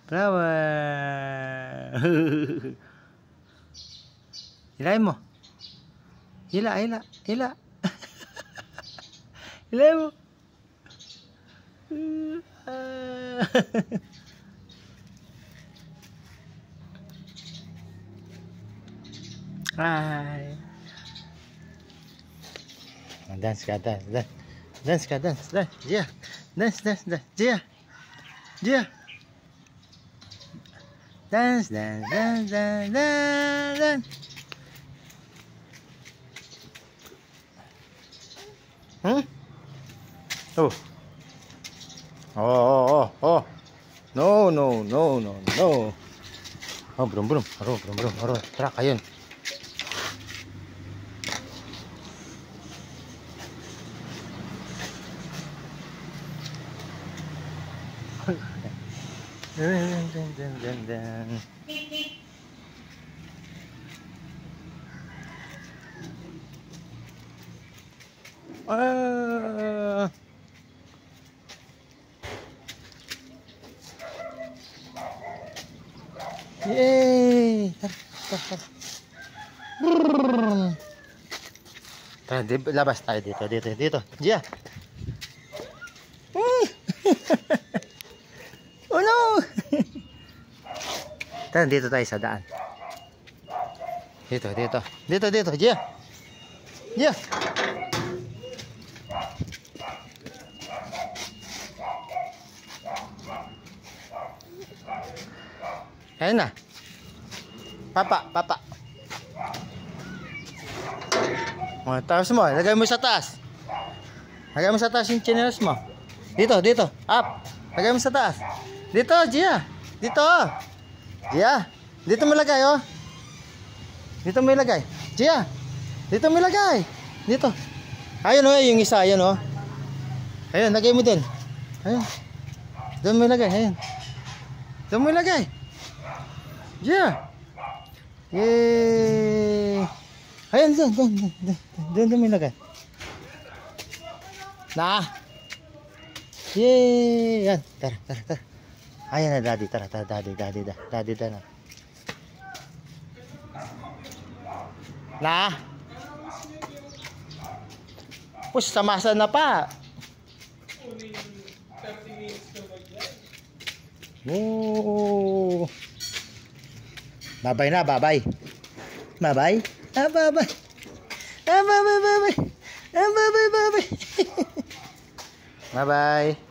Flower. Hilahin mo. Hila. Hilahin mo. Hi. Dance ka. Gia. Dance. Gia. Dance. Oh. No. Oh, brum. Aro. Tara, ayun. Dun. Yay! Tara, labas tayo dito. Gia. Oh no! Tara, dito tayo sa daan. Dito. Gia. Ayun na. Papa. Oh, taas mo. Lagay mo sa taas. Yung chinelas mo. Dito. Up. Lagay mo sa taas. Dito, Gia. Gia. Dito mo lagay, oh. Dito mo ilagay. Gia. Dito mo ilagay. Dito. Ayun, oh. Yung isa. Ayun, oh. Ayun, lagay mo din. Ayun. Doon mo ilagay. Ayun. Doon mo ilagay. Gia. Yay. Ayun, doon mo ilagay. Na. Yay. Yan. Tara. Ayan na, daddy. Tara. Daddy na. Na. Push, samasa na pa. Oh. Bye-bye na, bye-bye. Bye-bye. Bye-bye. Bye-bye. Bye-bye.